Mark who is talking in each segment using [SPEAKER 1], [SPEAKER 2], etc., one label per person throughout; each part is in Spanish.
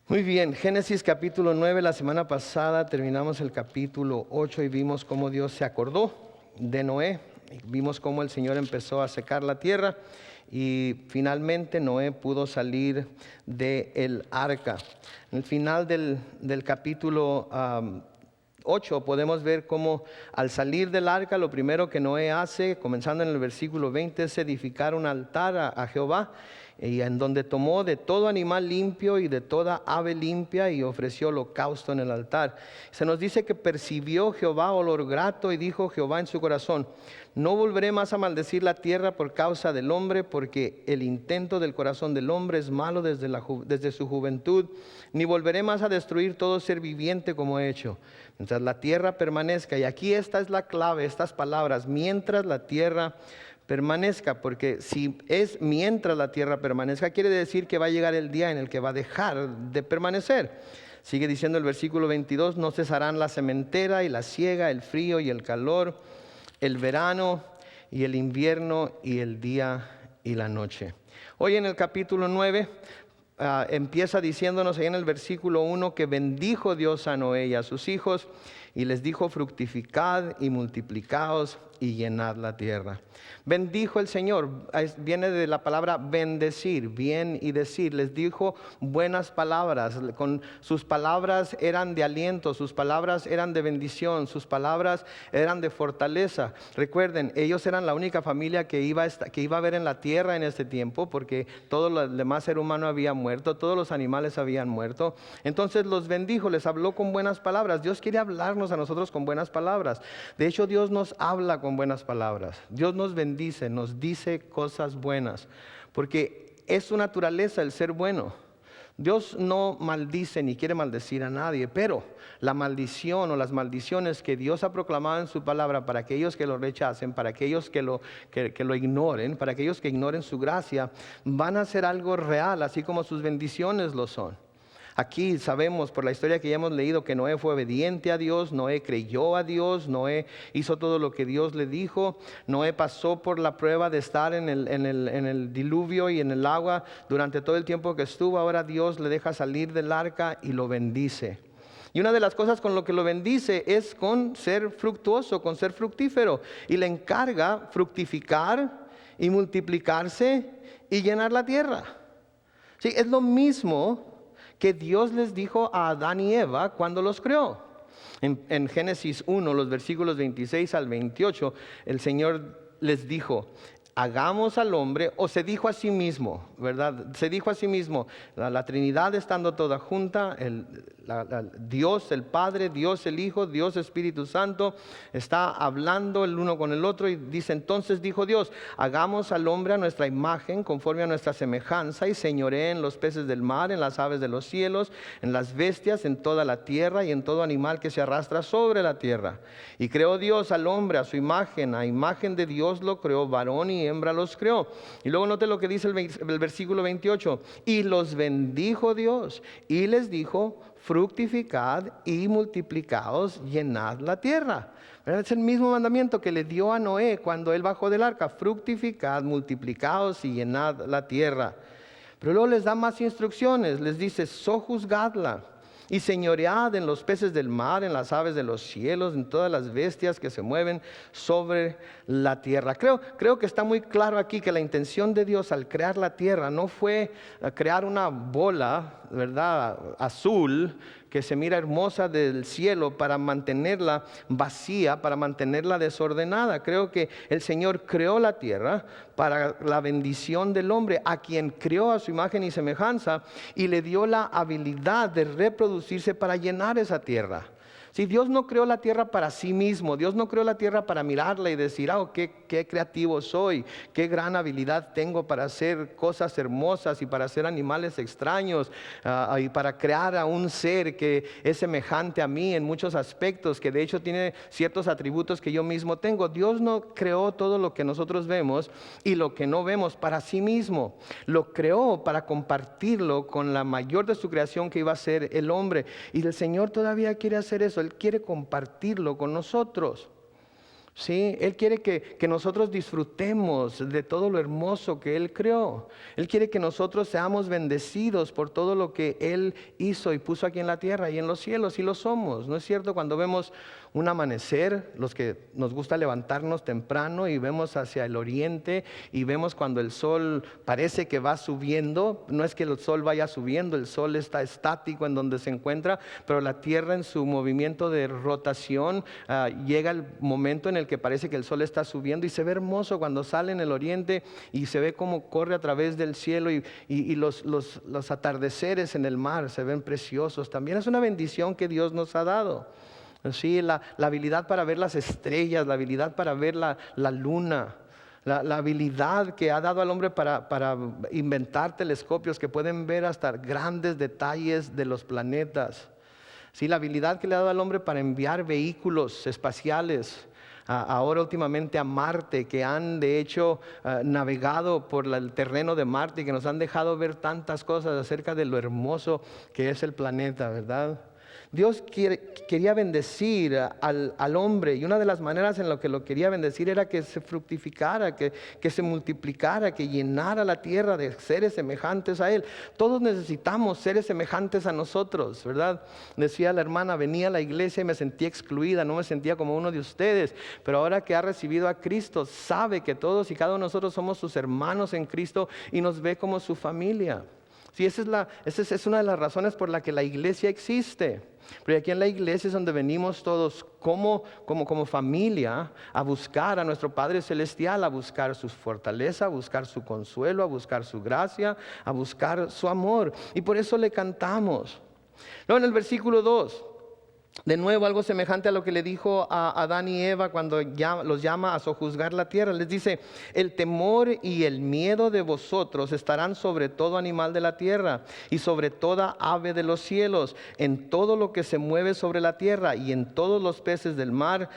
[SPEAKER 1] Muy bien, Génesis capítulo 9, la semana pasada terminamos el capítulo 8 y vimos cómo Dios se acordó de Noé. Vimos cómo el Señor empezó a secar la tierra y finalmente Noé pudo salir del arca. En el final del capítulo 8 podemos ver cómo al salir del arca lo primero que Noé hace, comenzando en el versículo 20, es edificar un altar a Jehová, y en donde tomó de todo animal limpio y de toda ave limpia y ofreció holocausto en el altar. Se nos dice que percibió Jehová olor grato y dijo Jehová en su corazón: no volveré más a maldecir la tierra por causa del hombre, porque el intento del corazón del hombre es malo desde su juventud, ni volveré más a destruir todo ser viviente como he hecho. Mientras la tierra permanezca, y aquí esta es la clave, estas palabras, mientras la tierra permanezca, porque si es mientras la tierra permanezca, quiere decir que va a llegar el día en el que va a dejar de permanecer. Sigue diciendo el versículo 22, no cesarán la sementera y la siega, el frío y el calor, el verano y el invierno y el día y la noche. Hoy en el capítulo 9 empieza diciéndonos ahí en el versículo 1 que bendijo Dios a Noé y a sus hijos y les dijo: fructificad y multiplicaos y llenad la tierra. Bendijo el Señor, viene de la palabra bendecir, bien y decir. Les dijo buenas palabras, con sus palabras eran de aliento, sus palabras eran de bendición, sus palabras eran de fortaleza. Recuerden, ellos eran la única familia que iba a haber en la tierra en este tiempo, porque todo el demás ser humano había muerto, todos los animales habían muerto. Entonces los bendijo, les habló con buenas palabras. Dios quiere hablarnos a nosotros con buenas palabras. De hecho, Dios nos habla con buenas palabras. Dios nos bendice, nos dice cosas buenas, porque es su naturaleza el ser bueno. Dios no maldice ni quiere maldecir a nadie, pero la maldición o las maldiciones que Dios ha proclamado en su palabra para aquellos que lo rechacen, para aquellos que lo ignoren, para aquellos que ignoren su gracia, van a ser algo real, así como sus bendiciones lo son. Aquí sabemos por la historia que ya hemos leído que Noé fue obediente a Dios, Noé creyó a Dios, Noé hizo todo lo que Dios le dijo, Noé pasó por la prueba de estar en el diluvio y en el agua durante todo el tiempo que estuvo. Ahora Dios le deja salir del arca y lo bendice. Y una de las cosas con lo que lo bendice es con ser fructuoso, con ser fructífero. Y le encarga fructificar y multiplicarse y llenar la tierra. Sí, es lo mismo que Dios les dijo a Adán y Eva cuando los creó. En Génesis 1, los versículos 26 al 28, el Señor les dijo: hagamos al hombre, o se dijo a sí mismo, ¿verdad? Se dijo a sí mismo, la Trinidad estando toda junta, Dios el Padre, Dios el Hijo, Dios Espíritu Santo, está hablando el uno con el otro y dice: entonces dijo Dios, hagamos al hombre a nuestra imagen, conforme a nuestra semejanza, y señoree en los peces del mar, en las aves de los cielos, en las bestias, en toda la tierra y en todo animal que se arrastra sobre la tierra. Y creó Dios al hombre a su imagen, a imagen de Dios lo creó, varón y hembra los creó. Y luego note lo que dice el versículo 28, y los bendijo Dios y les dijo: fructificad y multiplicaos, llenad la tierra. Es el mismo mandamiento que le dio a Noé cuando él bajó del arca: fructificad, multiplicaos y llenad la tierra. Pero luego les da más instrucciones, les dice: sojuzgadla y señoread en los peces del mar, en las aves de los cielos, en todas las bestias que se mueven sobre la tierra. Creo que está muy claro aquí que la intención de Dios al crear la tierra no fue crear una bola, ¿verdad?, azul, que se mira hermosa del cielo, para mantenerla vacía, para mantenerla desordenada. Creo que el Señor creó la tierra para la bendición del hombre, a quien creó a su imagen y semejanza, y le dio la habilidad de reproducirse para llenar esa tierra. Si Dios no creó la tierra para sí mismo, Dios no creó la tierra para mirarla y decir: qué creativo soy, qué gran habilidad tengo para hacer cosas hermosas y para hacer animales extraños, y para crear a un ser que es semejante a mí en muchos aspectos, que de hecho tiene ciertos atributos que yo mismo tengo. Dios no creó todo lo que nosotros vemos y lo que no vemos para sí mismo. Lo creó para compartirlo con la mayor de su creación, que iba a ser el hombre. Y el Señor todavía quiere hacer eso. Él quiere compartirlo con nosotros. Sí, Él quiere que nosotros disfrutemos de todo lo hermoso que Él creó. Él quiere que nosotros seamos bendecidos por todo lo que Él hizo y puso aquí en la tierra y en los cielos, y lo somos. ¿No es cierto? Cuando vemos un amanecer, los que nos gusta levantarnos temprano y vemos hacia el oriente y vemos cuando el sol parece que va subiendo, no es que el sol vaya subiendo, el sol está estático en donde se encuentra, pero la tierra en su movimiento de rotación llega el momento en el que parece que el sol está subiendo, y se ve hermoso cuando sale en el oriente y se ve cómo corre a través del cielo, y los atardeceres en el mar se ven preciosos. También es una bendición que Dios nos ha dado. Sí, la habilidad para ver las estrellas, la habilidad para ver la luna, la habilidad que ha dado al hombre para inventar telescopios que pueden ver hasta grandes detalles de los planetas. Sí, la habilidad que le ha dado al hombre para enviar vehículos espaciales, ahora últimamente a Marte, que han de hecho navegado por el terreno de Marte y que nos han dejado ver tantas cosas acerca de lo hermoso que es el planeta, ¿verdad? Dios quería bendecir al hombre, y una de las maneras en las que lo quería bendecir era que se fructificara, que se multiplicara, que llenara la tierra de seres semejantes a Él. Todos necesitamos seres semejantes a nosotros, ¿verdad? Decía la hermana, venía a la iglesia y me sentía excluida, no me sentía como uno de ustedes, pero ahora que ha recibido a Cristo, sabe que todos y cada uno de nosotros somos sus hermanos en Cristo y nos ve como su familia. Sí, esa es una de las razones por la que la iglesia existe. Pero aquí en la iglesia es donde venimos todos como familia a buscar a nuestro Padre Celestial, a buscar su fortaleza, a buscar su consuelo, a buscar su gracia, a buscar su amor. Y por eso le cantamos. Luego en el versículo 2, de nuevo algo semejante a lo que le dijo a Adán y Eva cuando los llama a sojuzgar la tierra. Les dice: el temor y el miedo de vosotros estarán sobre todo animal de la tierra y sobre toda ave de los cielos, en todo lo que se mueve sobre la tierra y en todos los peces del mar.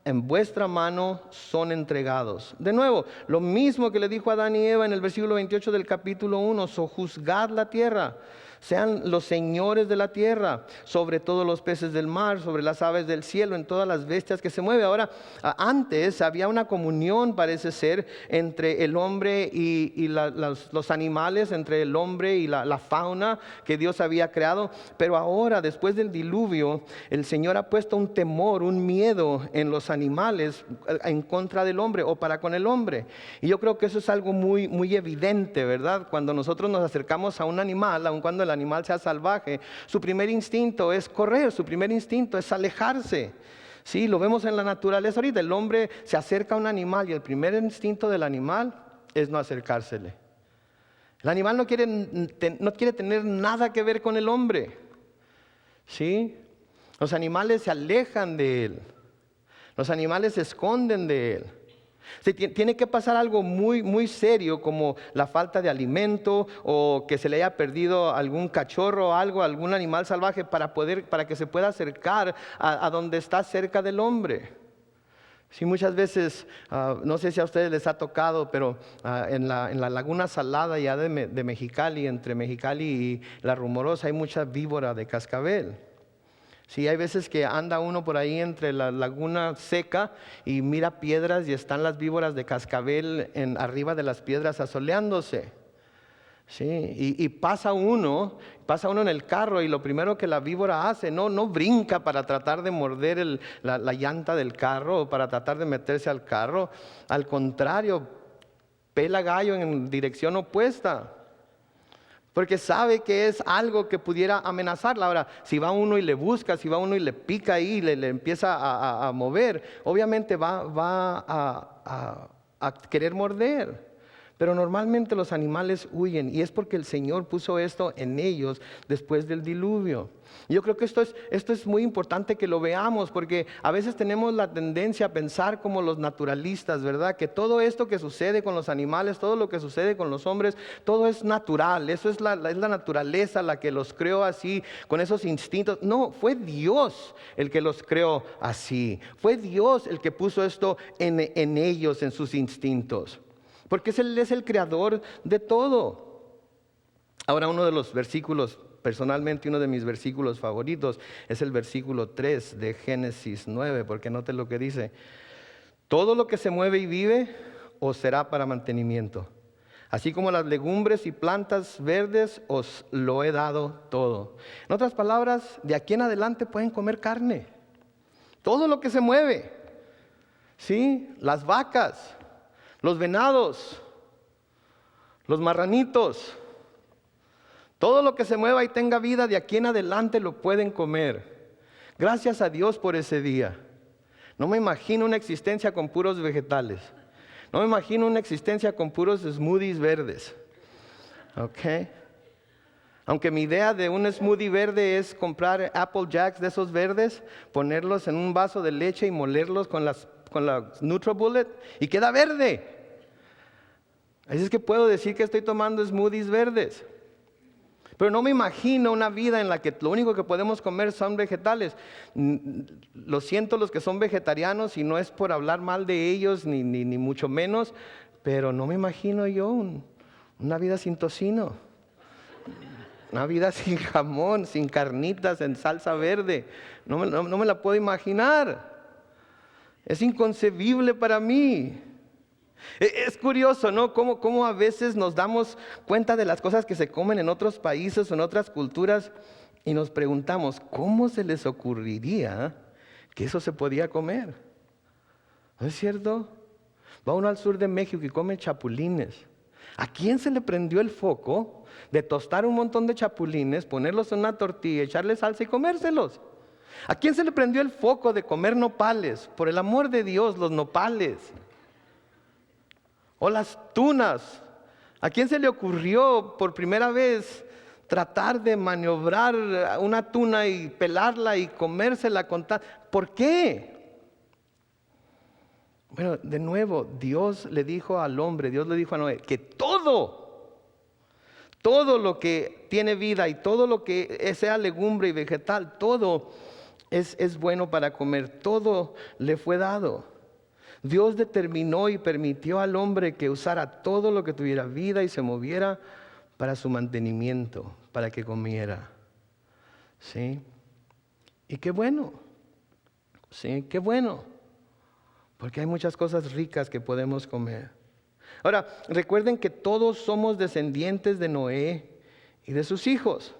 [SPEAKER 1] En vuestra mano son entregados. De nuevo, lo mismo que le dijo a Adán y Eva en el versículo 28 del capítulo 1, sojuzgad la tierra. Sean los señores de la tierra, sobre todos los peces del mar, sobre las aves del cielo, en todas las bestias que se mueven. Ahora, antes había una comunión, parece ser, entre el hombre y los animales, entre el hombre y la fauna que Dios había creado. Pero ahora, después del diluvio, el Señor ha puesto un temor, un miedo en los animales en contra del hombre o para con el hombre. Y yo creo que eso es algo muy, muy evidente, ¿verdad? Cuando nosotros nos acercamos a un animal, aun cuando el animal sea salvaje, su primer instinto es correr, su primer instinto es alejarse. Sí, lo vemos en la naturaleza ahorita. El hombre se acerca a un animal y el primer instinto del animal es no acercársele. El animal no quiere tener nada que ver con el hombre. Sí, los animales se alejan de él. Los animales se esconden de él. Sí, tiene que pasar algo muy, muy serio, como la falta de alimento o que se le haya perdido algún cachorro o algo, algún animal salvaje para que se pueda acercar a donde está cerca del hombre. Sí, muchas veces, no sé si a ustedes les ha tocado, pero en la Laguna Salada ya de Mexicali, entre Mexicali y La Rumorosa, hay mucha víbora de cascabel. Sí, hay veces que anda uno por ahí entre la laguna seca y mira piedras y están las víboras de cascabel arriba de las piedras asoleándose. Sí, y pasa uno en el carro y lo primero que la víbora hace, no brinca para tratar de morder la llanta del carro o para tratar de meterse al carro. Al contrario, pela gallo en dirección opuesta. Porque sabe que es algo que pudiera amenazarla. Ahora, si va uno y le busca, si va uno y le pica ahí y le empieza a mover, obviamente va a querer morder. Pero normalmente los animales huyen, y es porque el Señor puso esto en ellos después del diluvio. Yo creo que esto es muy importante que lo veamos, porque a veces tenemos la tendencia a pensar como los naturalistas, ¿verdad? Que todo esto que sucede con los animales, todo lo que sucede con los hombres, todo es natural. Eso es la naturaleza la que los creó así, con esos instintos. No, fue Dios el que los creó así. Fue Dios el que puso esto en ellos, en sus instintos. Porque Él es el creador de todo. Ahora, uno de los versículos, personalmente uno de mis versículos favoritos, es el versículo 3 de Génesis 9, porque note lo que dice: Todo lo que se mueve y vive os será para mantenimiento. Así como las legumbres y plantas verdes os lo he dado todo. En otras palabras, de aquí en adelante pueden comer carne. Todo lo que se mueve. ¿Sí? Las vacas, los venados, los marranitos. Todo lo que se mueva y tenga vida, de aquí en adelante lo pueden comer. Gracias a Dios por ese día. No me imagino una existencia con puros vegetales. No me imagino una existencia con puros smoothies verdes. ¿Ok? Aunque mi idea de un smoothie verde es comprar Apple Jacks de esos verdes, ponerlos en un vaso de leche y molerlos con la NutriBullet y queda verde. Así es que puedo decir que estoy tomando smoothies verdes. Pero no me imagino una vida en la que lo único que podemos comer son vegetales. Lo siento los que son vegetarianos y no es por hablar mal de ellos ni mucho menos, pero no me imagino yo una vida sin tocino, una vida sin jamón, sin carnitas, en salsa verde. No me la puedo imaginar. Es inconcebible para mí. Es curioso, ¿no? Cómo a veces nos damos cuenta de las cosas que se comen en otros países o en otras culturas y nos preguntamos, ¿cómo se les ocurriría que eso se podía comer? ¿No es cierto? Va uno al sur de México y come chapulines. ¿A quién se le prendió el foco de tostar un montón de chapulines, ponerlos en una tortilla, echarle salsa y comérselos? ¿A quién se le prendió el foco de comer nopales? Por el amor de Dios, los nopales. O las tunas. ¿A quién se le ocurrió por primera vez tratar de maniobrar una tuna y pelarla y comérsela con tal? ¿Por qué? Bueno, de nuevo, Dios le dijo al hombre, Dios le dijo a Noé, que todo lo que tiene vida y todo lo que sea legumbre y vegetal, todo es bueno para comer, todo le fue dado. Dios determinó y permitió al hombre que usara todo lo que tuviera vida y se moviera para su mantenimiento, para que comiera. ¿Sí? Y qué bueno. ¿Sí? Qué bueno. Porque hay muchas cosas ricas que podemos comer. Ahora, recuerden que todos somos descendientes de Noé y de sus hijos.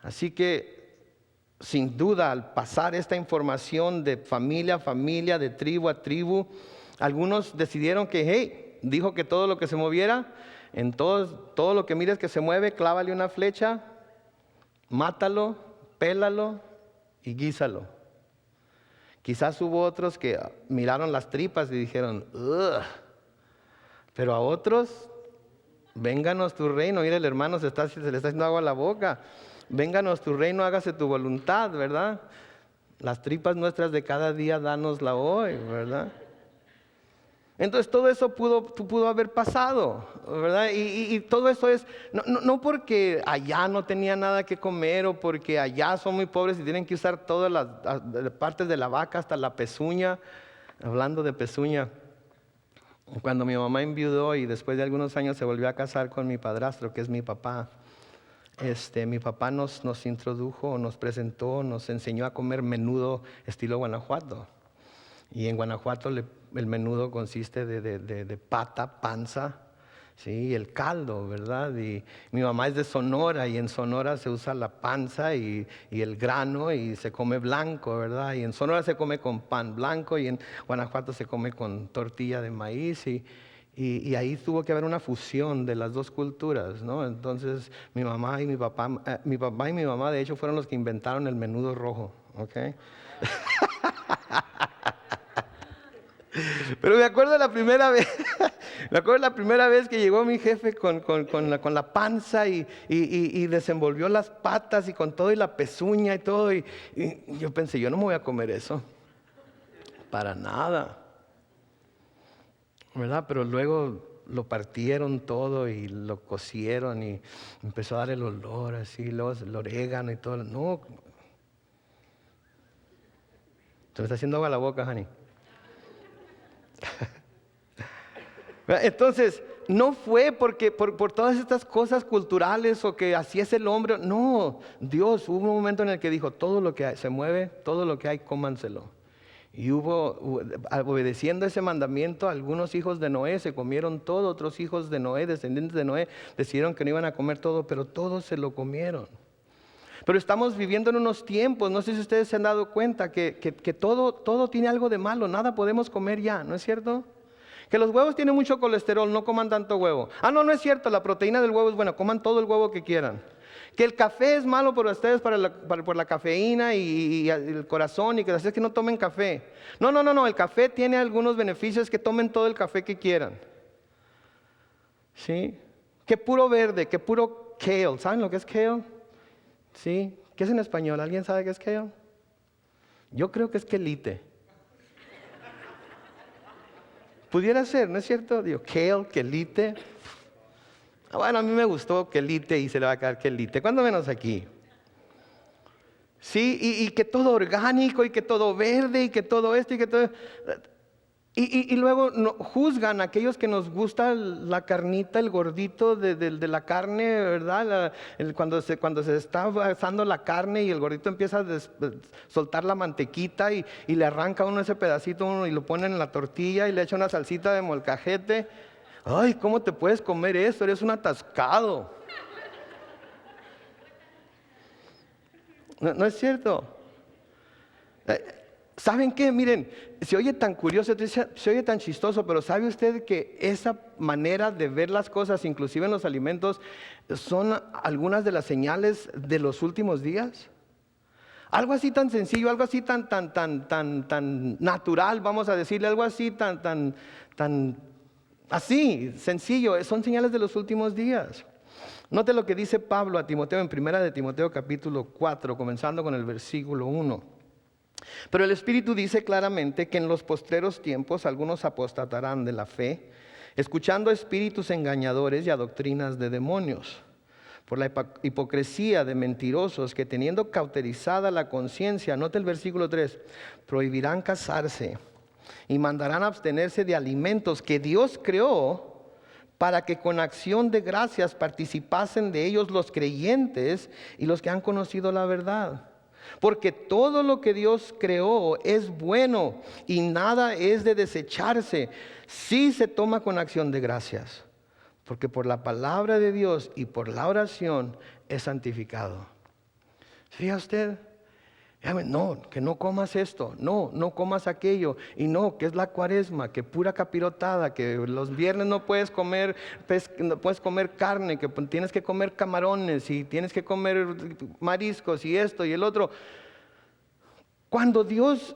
[SPEAKER 1] Así que sin duda, al pasar esta información de familia a familia, de tribu a tribu, algunos decidieron que, dijo que todo lo que se moviera, en todo lo que mires que se mueve, clávale una flecha, mátalo, pélalo y guísalo. Quizás hubo otros que miraron las tripas y dijeron, ugh. Pero a otros, vénganos tu reino. Mira, el hermano se le está haciendo agua a la boca. Vénganos tu reino, hágase tu voluntad, ¿verdad? Las tripas nuestras de cada día, dánosla hoy, ¿verdad? Entonces todo eso pudo haber pasado, ¿verdad? Y todo eso es, no porque allá no tenía nada que comer o porque allá son muy pobres y tienen que usar todas las partes de la vaca hasta la pezuña. Hablando de pezuña, cuando mi mamá enviudó y después de algunos años se volvió a casar con mi padrastro, que es mi papá, mi papá nos introdujo, nos presentó, nos enseñó a comer menudo estilo Guanajuato. Y en Guanajuato el menudo consiste de pata, panza, ¿sí? Y el caldo, ¿verdad? Y mi mamá es de Sonora y en Sonora se usa la panza y el grano y se come blanco, ¿verdad? Y en Sonora se come con pan blanco y en Guanajuato se come con tortilla de maíz y ahí tuvo que haber una fusión de las dos culturas, ¿no? Entonces mi papá y mi mamá de hecho fueron los que inventaron el menudo rojo, ¿ok? Pero me acuerdo la primera vez que llegó mi jefe con la panza y desenvolvió las patas y con todo y la pezuña y todo y yo pensé, yo no me voy a comer eso, para nada. ¿Verdad? Pero luego lo partieron todo y lo cocieron y empezó a dar el olor así, luego el orégano y todo. No. Se me está haciendo agua a la boca, honey. Entonces, no fue porque por todas estas cosas culturales o que así es el hombre. No, Dios hubo un momento en el que dijo, todo lo que se mueve, todo lo que hay, cómanselo. Y obedeciendo ese mandamiento, algunos hijos de Noé se comieron todo, otros hijos de Noé, descendientes de Noé, decidieron que no iban a comer todo, pero todos se lo comieron. Pero estamos viviendo en unos tiempos, no sé si ustedes se han dado cuenta, que todo tiene algo de malo, nada podemos comer ya, ¿no es cierto? Que los huevos tienen mucho colesterol, no coman tanto huevo. No es cierto, la proteína del huevo es buena, coman todo el huevo que quieran. Que el café es malo por ustedes por la cafeína y el corazón y que así es que no tomen café. No, el café tiene algunos beneficios, que tomen todo el café que quieran. ¿Sí? Que puro verde, que puro kale. ¿Saben lo que es kale? ¿Sí? ¿Qué es en español? ¿Alguien sabe qué es kale? Yo creo que es quelite. Pudiera ser, ¿no es cierto? Digo, kale, quelite. Bueno, a mí me gustó quelite y se le va a quedar quelite. ¿Cuándo menos aquí? Sí, y que todo orgánico y que todo verde y que todo esto y que todo... Y luego juzgan a aquellos que nos gusta la carnita, el gordito de la carne, ¿verdad? Cuando se está asando la carne y el gordito empieza a soltar la mantequita y le arranca uno ese pedacito y lo pone en la tortilla y le echa una salsita de molcajete. Ay, ¿cómo te puedes comer eso? Eres un atascado. No es cierto. ¿Saben qué? Miren, se oye tan curioso, se oye tan chistoso, pero ¿sabe usted que esa manera de ver las cosas, inclusive en los alimentos, son algunas de las señales de los últimos días? Algo así tan sencillo, algo así tan natural, vamos a decirle, algo así tan así, sencillo, son señales de los últimos días. Note lo que dice Pablo a Timoteo en 1 de Timoteo capítulo 4, comenzando con el versículo 1. Pero el Espíritu dice claramente que en los postreros tiempos algunos apostatarán de la fe, escuchando a espíritus engañadores y a doctrinas de demonios, por la hipocresía de mentirosos que teniendo cauterizada la conciencia, note el versículo 3, prohibirán casarse y mandarán abstenerse de alimentos que Dios creó para que con acción de gracias participasen de ellos los creyentes y los que han conocido la verdad. Porque todo lo que Dios creó es bueno y nada es de desecharse si se toma con acción de gracias. Porque por la palabra de Dios y por la oración es santificado. ¿Fija usted? No, que no comas esto, no comas aquello, y no, que es la cuaresma, que pura capirotada, que los viernes no puedes comer no puedes comer carne, que tienes que comer camarones y tienes que comer mariscos y esto y el otro. Cuando Dios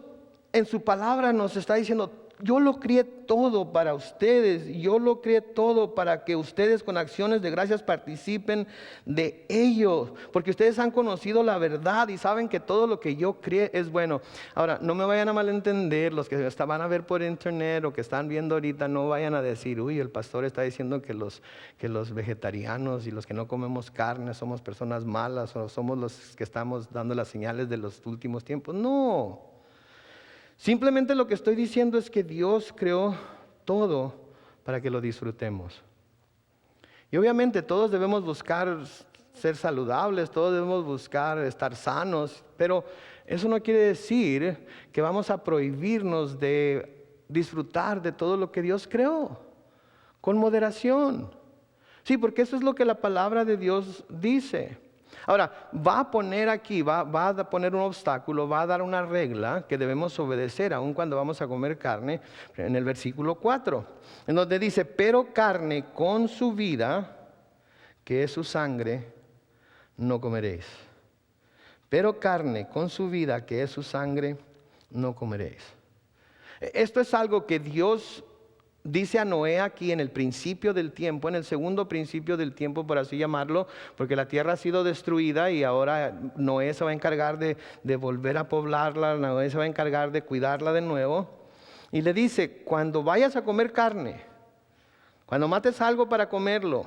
[SPEAKER 1] en su palabra nos está diciendo, yo lo crié todo para ustedes, yo lo crié todo para que ustedes con acciones de gracias participen de ello, porque ustedes han conocido la verdad y saben que todo lo que yo crié es bueno. Ahora, no me vayan a malentender, los que van a ver por internet o que están viendo ahorita, no vayan a decir, uy, el pastor está diciendo que los vegetarianos y los que no comemos carne somos personas malas o somos los que estamos dando las señales de los últimos tiempos. No. Simplemente lo que estoy diciendo es que Dios creó todo para que lo disfrutemos. Y obviamente todos debemos buscar ser saludables, todos debemos buscar estar sanos, pero eso no quiere decir que vamos a prohibirnos de disfrutar de todo lo que Dios creó, con moderación. Sí, porque eso es lo que la palabra de Dios dice. Ahora, va a poner aquí, va a poner un obstáculo, va a dar una regla que debemos obedecer aun cuando vamos a comer carne, en el versículo 4, en donde dice, pero carne con su vida, que es su sangre, no comeréis. Pero carne con su vida, que es su sangre, no comeréis. Esto es algo que Dios dice a Noé aquí en el principio del tiempo, en el segundo principio del tiempo, por así llamarlo, porque la tierra ha sido destruida y ahora Noé se va a encargar de volver a poblarla, Noé se va a encargar de cuidarla de nuevo. Y le dice, cuando vayas a comer carne, cuando mates algo para comerlo,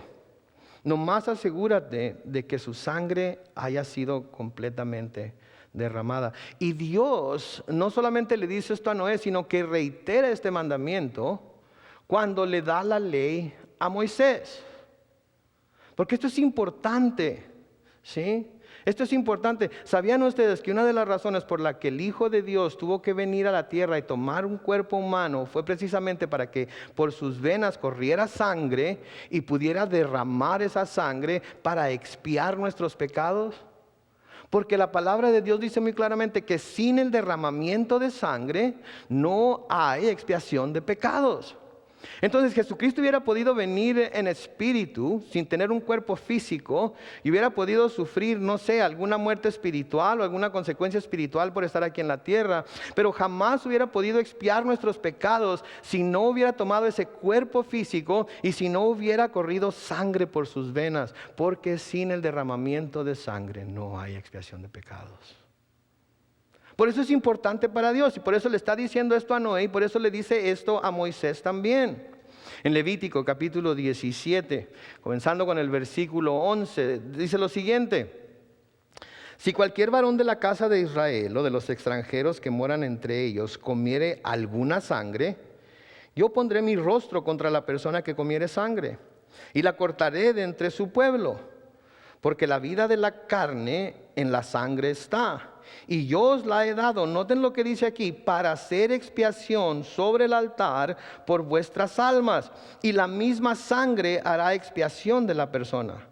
[SPEAKER 1] nomás asegúrate de que su sangre haya sido completamente derramada. Y Dios no solamente le dice esto a Noé, sino que reitera este mandamiento cuando le da la ley a Moisés. Porque esto es importante, ¿Sí? Esto es importante. ¿Sabían ustedes que una de las razones por la que el Hijo de Dios tuvo que venir a la tierra y tomar un cuerpo humano fue precisamente para que por sus venas corriera sangre y pudiera derramar esa sangre para expiar nuestros pecados? Porque la palabra de Dios dice muy claramente que sin el derramamiento de sangre no hay expiación de pecados. Entonces Jesucristo hubiera podido venir en espíritu sin tener un cuerpo físico y hubiera podido sufrir, no sé, alguna muerte espiritual o alguna consecuencia espiritual por estar aquí en la tierra, pero jamás hubiera podido expiar nuestros pecados si no hubiera tomado ese cuerpo físico y si no hubiera corrido sangre por sus venas, porque sin el derramamiento de sangre no hay expiación de pecados. Por eso es importante para Dios y por eso le está diciendo esto a Noé y por eso le dice esto a Moisés también. En Levítico capítulo 17, comenzando con el versículo 11, dice lo siguiente: si cualquier varón de la casa de Israel o de los extranjeros que moran entre ellos comiere alguna sangre, yo pondré mi rostro contra la persona que comiere sangre y la cortaré de entre su pueblo, porque la vida de la carne en la sangre está. Y yo os la he dado, noten lo que dice aquí, para hacer expiación sobre el altar por vuestras almas. Y la misma sangre hará expiación de la persona.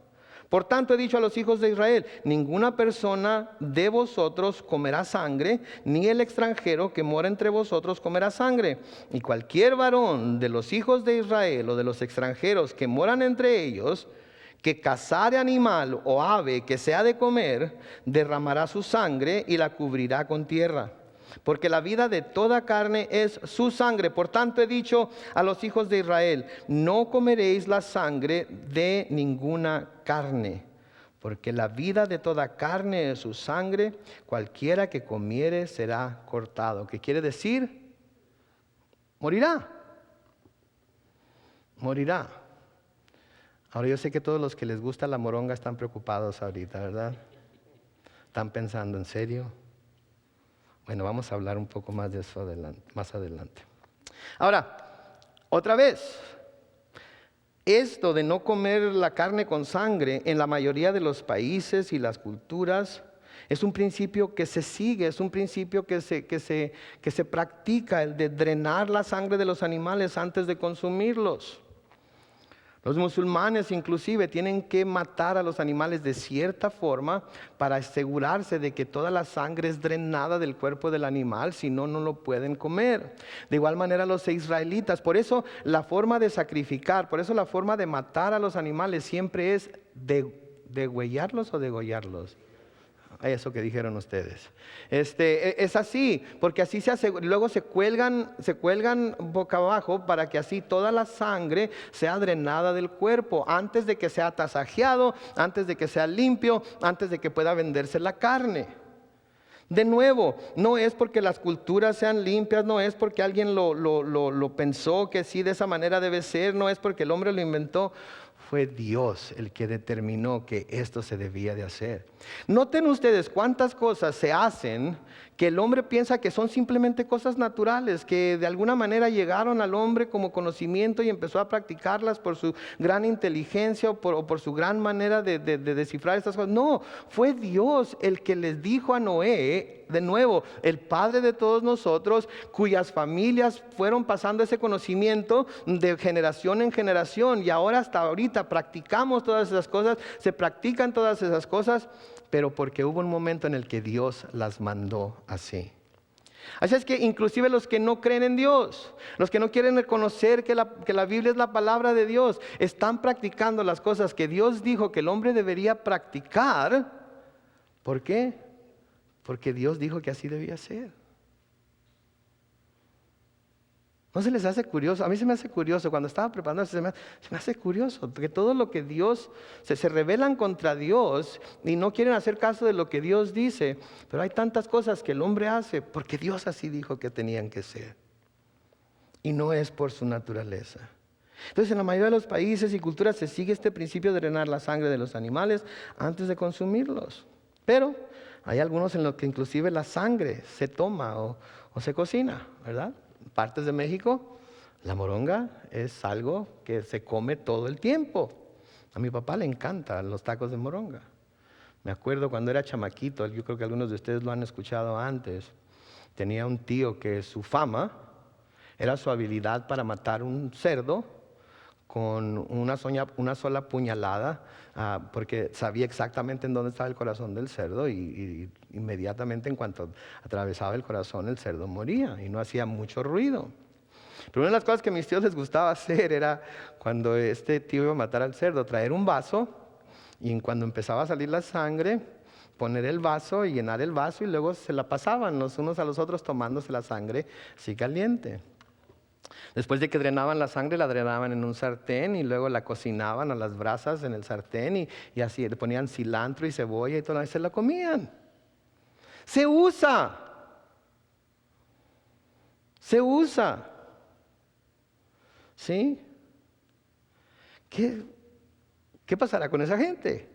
[SPEAKER 1] Por tanto he dicho a los hijos de Israel, ninguna persona de vosotros comerá sangre, ni el extranjero que mora entre vosotros comerá sangre. Y cualquier varón de los hijos de Israel o de los extranjeros que moran entre ellos, que cazare animal o ave que sea de comer, derramará su sangre y la cubrirá con tierra. Porque la vida de toda carne es su sangre. Por tanto he dicho a los hijos de Israel, no comeréis la sangre de ninguna carne. Porque la vida de toda carne es su sangre, cualquiera que comiere será cortado. ¿Qué quiere decir? Morirá. Morirá. Ahora yo sé que todos los que les gusta la moronga están preocupados ahorita, ¿verdad? Están pensando, ¿en serio? Bueno, vamos a hablar un poco más de eso más adelante. Ahora, otra vez, esto de no comer la carne con sangre en la mayoría de los países y las culturas es un principio que se sigue, es un principio que se practica, el de drenar la sangre de los animales antes de consumirlos. Los musulmanes inclusive tienen que matar a los animales de cierta forma para asegurarse de que toda la sangre es drenada del cuerpo del animal, si no, no lo pueden comer. De igual manera los israelitas, por eso la forma de sacrificar, por eso la forma de matar a los animales siempre es degüellarlos o degollarlos. Eso que dijeron ustedes. Es así, porque así se hace. Luego se cuelgan boca abajo para que así toda la sangre sea drenada del cuerpo antes de que sea tasajeado, antes de que sea limpio, antes de que pueda venderse la carne. De nuevo, no es porque las culturas sean limpias, no es porque alguien lo pensó que sí de esa manera debe ser, no es porque el hombre lo inventó. Fue Dios el que determinó que esto se debía de hacer. Noten ustedes cuántas cosas se hacen que el hombre piensa que son simplemente cosas naturales, que de alguna manera llegaron al hombre como conocimiento y empezó a practicarlas por su gran inteligencia o por su gran manera de descifrar estas cosas. No, fue Dios el que les dijo a Noé, de nuevo, el padre de todos nosotros, cuyas familias fueron pasando ese conocimiento de generación en generación y ahora hasta ahorita practicamos todas esas cosas, se practican todas esas cosas, pero porque hubo un momento en el que Dios las mandó así. Así es que inclusive los que no creen en Dios, los que no quieren reconocer que la Biblia es la palabra de Dios, están practicando las cosas que Dios dijo que el hombre debería practicar. ¿Por qué? Porque Dios dijo que así debía ser. ¿No se les hace curioso? A mí se me hace curioso, cuando estaba preparando se me hace curioso, porque todo lo que Dios, se rebelan contra Dios y no quieren hacer caso de lo que Dios dice, pero hay tantas cosas que el hombre hace porque Dios así dijo que tenían que ser. Y no es por su naturaleza. Entonces en la mayoría de los países y culturas se sigue este principio de drenar la sangre de los animales antes de consumirlos. Pero hay algunos en los que inclusive la sangre se toma o se cocina, ¿verdad? Partes de México, la moronga es algo que se come todo el tiempo. A mi papá le encantan los tacos de moronga. Me acuerdo cuando era chamaquito, yo creo que algunos de ustedes lo han escuchado antes. Tenía un tío que su fama era su habilidad para matar un cerdo con una sola puñalada, porque sabía exactamente en dónde estaba el corazón del cerdo y inmediatamente en cuanto atravesaba el corazón el cerdo moría y no hacía mucho ruido. Pero una de las cosas que a mis tíos les gustaba hacer era, cuando este tío iba a matar al cerdo, traer un vaso y cuando empezaba a salir la sangre, poner el vaso y llenar el vaso y luego se la pasaban los unos a los otros tomándose la sangre así caliente. Después de que drenaban la sangre, la drenaban en un sartén y luego la cocinaban a las brasas en el sartén y así le ponían cilantro y cebolla y todo, y se la comían. Se usa. ¿Sí? ¿Qué pasará con esa gente?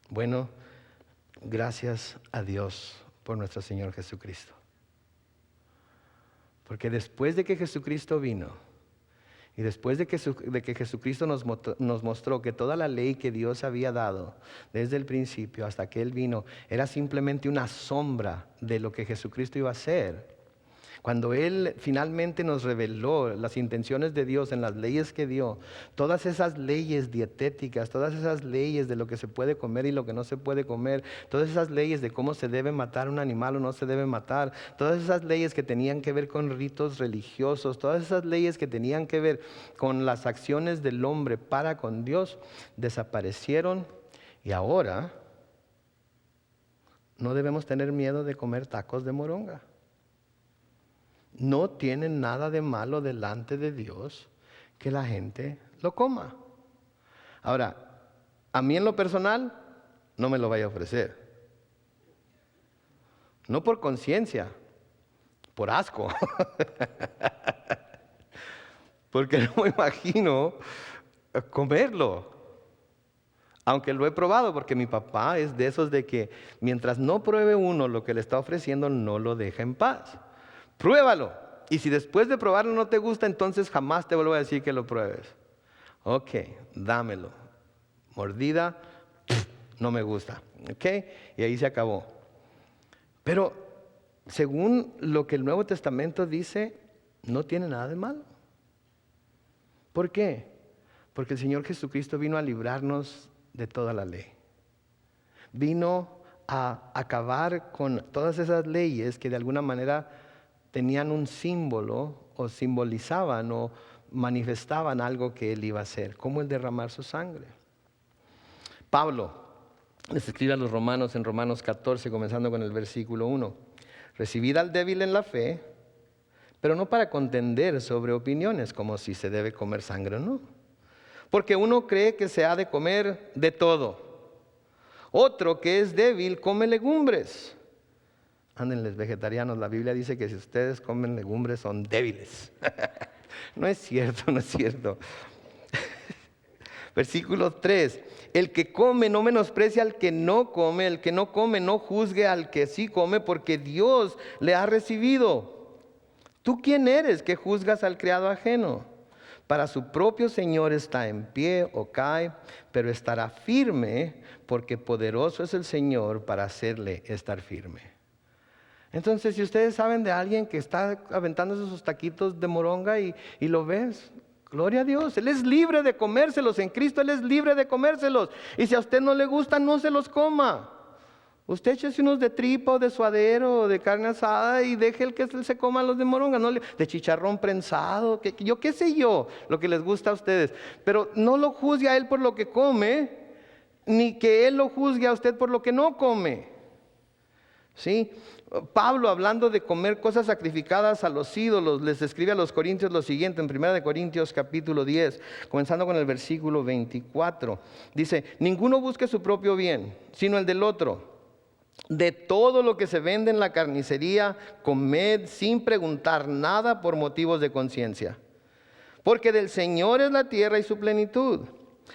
[SPEAKER 1] Bueno, gracias a Dios por nuestro Señor Jesucristo. Porque después de que Jesucristo vino y después de que Jesucristo nos mostró que toda la ley que Dios había dado desde el principio hasta que Él vino era simplemente una sombra de lo que Jesucristo iba a hacer, cuando Él finalmente nos reveló las intenciones de Dios en las leyes que dio, todas esas leyes dietéticas, todas esas leyes de lo que se puede comer y lo que no se puede comer, todas esas leyes de cómo se debe matar un animal o no se debe matar, todas esas leyes que tenían que ver con ritos religiosos, todas esas leyes que tenían que ver con las acciones del hombre para con Dios, desaparecieron y ahora no debemos tener miedo de comer tacos de moronga. No tiene nada de malo delante de Dios que la gente lo coma. Ahora, a mí en lo personal no me lo vaya a ofrecer. No por conciencia, por asco. Porque no me imagino comerlo. Aunque lo he probado, porque mi papá es de esos de que mientras no pruebe uno lo que le está ofreciendo, no lo deja en paz. Pruébalo. Y si después de probarlo no te gusta, entonces jamás te vuelvo a decir que lo pruebes. Ok, dámelo. Mordida, no me gusta. Ok, y ahí se acabó. Pero según lo que el Nuevo Testamento dice, no tiene nada de malo. ¿Por qué? Porque el Señor Jesucristo vino a librarnos de toda la ley. Vino a acabar con todas esas leyes que de alguna manera tenían un símbolo o simbolizaban o manifestaban algo que Él iba a hacer, como el derramar su sangre. Pablo les escribe a los romanos en Romanos 14, comenzando con el versículo 1. Recibid al débil en la fe, pero no para contender sobre opiniones, como si se debe comer sangre o no. Porque uno cree que se ha de comer de todo. Otro que es débil come legumbres. Ándenles vegetarianos, la Biblia dice que si ustedes comen legumbres son débiles. No es cierto, no es cierto. Versículo 3. El que come no menosprecia al que no come, el que no come no juzgue al que sí come, porque Dios le ha recibido. ¿Tú quién eres que juzgas al criado ajeno? Para su propio Señor está en pie o cae, pero estará firme, porque poderoso es el Señor para hacerle estar firme. Entonces, si ustedes saben de alguien que está aventándose sus taquitos de moronga y lo ves, gloria a Dios, Él es libre de comérselos. En Cristo Él es libre de comérselos. Y si a usted no le gusta, no se los coma. Usted échese unos de tripa o de suadero o de carne asada y deje el que se coma los de moronga, no de chicharrón prensado, yo qué sé yo, lo que les gusta a ustedes. Pero no lo juzgue a Él por lo que come, ni que Él lo juzgue a usted por lo que no come. ¿Sí? Pablo, hablando de comer cosas sacrificadas a los ídolos, les escribe a los corintios lo siguiente en 1 Corintios capítulo 10, comenzando con el versículo 24. Dice: ninguno busque su propio bien, sino el del otro. De todo lo que se vende en la carnicería, comed sin preguntar nada por motivos de conciencia. Porque del Señor es la tierra y su plenitud.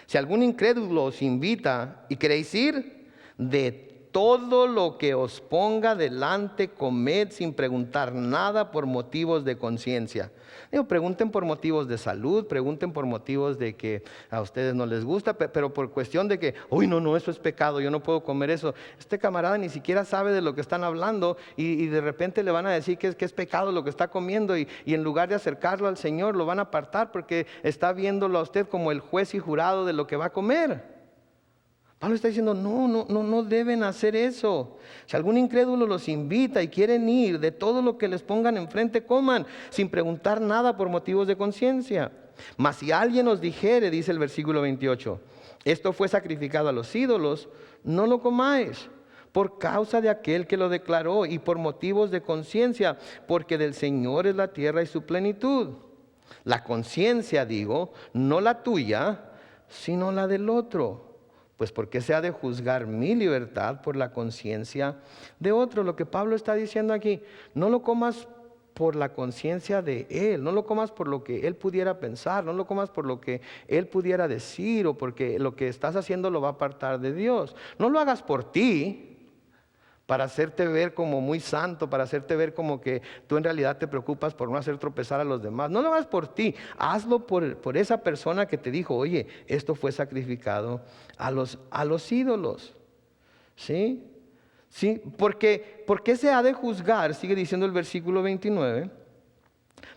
[SPEAKER 1] Si algún incrédulo os invita y queréis ir, de todo lo que os ponga delante, comed sin preguntar nada por motivos de conciencia. Digo, pregunten por motivos de salud, pregunten por motivos de que a ustedes no les gusta, pero por cuestión de que, uy, no, eso es pecado, yo no puedo comer eso. Este camarada ni siquiera sabe de lo que están hablando y de repente le van a decir que es pecado lo que está comiendo y en lugar de acercarlo al Señor lo van a apartar porque está viéndolo a usted como el juez y jurado de lo que va a comer. Pablo está diciendo, no deben hacer eso. Si algún incrédulo los invita y quieren ir, de todo lo que les pongan enfrente coman, sin preguntar nada por motivos de conciencia. Mas si alguien os dijere, dice el versículo 28, esto fue sacrificado a los ídolos, no lo comáis, por causa de aquel que lo declaró y por motivos de conciencia, porque del Señor es la tierra y su plenitud. La conciencia, digo, no la tuya, sino la del otro. Pues ¿por qué se ha de juzgar mi libertad por la conciencia de otro? Lo que Pablo está diciendo aquí, no lo comas por la conciencia de él, no lo comas por lo que él pudiera pensar, no lo comas por lo que él pudiera decir o porque lo que estás haciendo lo va a apartar de Dios. No lo hagas por ti, para hacerte ver como muy santo, para hacerte ver como que tú en realidad te preocupas por no hacer tropezar a los demás. No lo hagas por ti, hazlo por esa persona que te dijo, oye, esto fue sacrificado a los ídolos. ¿Sí? ¿Sí? ¿Por qué se ha de juzgar? Sigue diciendo el versículo 29.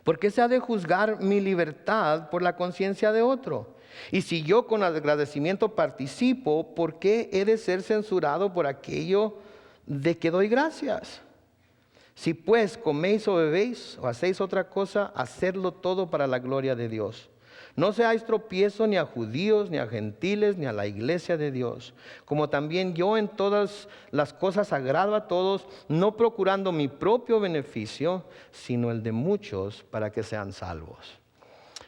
[SPEAKER 1] ¿Por qué se ha de juzgar mi libertad por la conciencia de otro? Y si yo con agradecimiento participo, ¿por qué he de ser censurado por aquello de que doy gracias? Si pues coméis o bebéis o hacéis otra cosa, hacedlo todo para la gloria de Dios. No seáis tropiezo ni a judíos, ni a gentiles, ni a la iglesia de Dios. Como también yo en todas las cosas agrado a todos, no procurando mi propio beneficio, sino el de muchos para que sean salvos.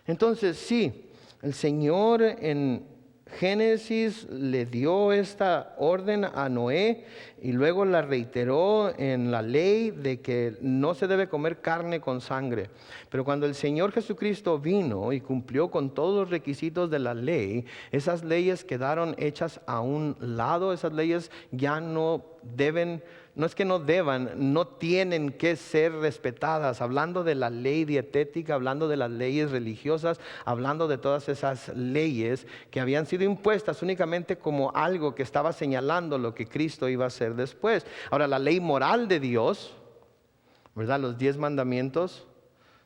[SPEAKER 1] Entonces sí, el Señor en Génesis le dio esta orden a Noé y luego la reiteró en la ley de que no se debe comer carne con sangre. Pero cuando el Señor Jesucristo vino y cumplió con todos los requisitos de la ley, esas leyes quedaron hechas a un lado. Esas leyes ya no deben, no es que no deban, no tienen que ser respetadas. Hablando de la ley dietética, hablando de las leyes religiosas, hablando de todas esas leyes que habían sido impuestas únicamente como algo que estaba señalando lo que Cristo iba a hacer después. Ahora, la ley moral de Dios, ¿verdad? Los 10 mandamientos.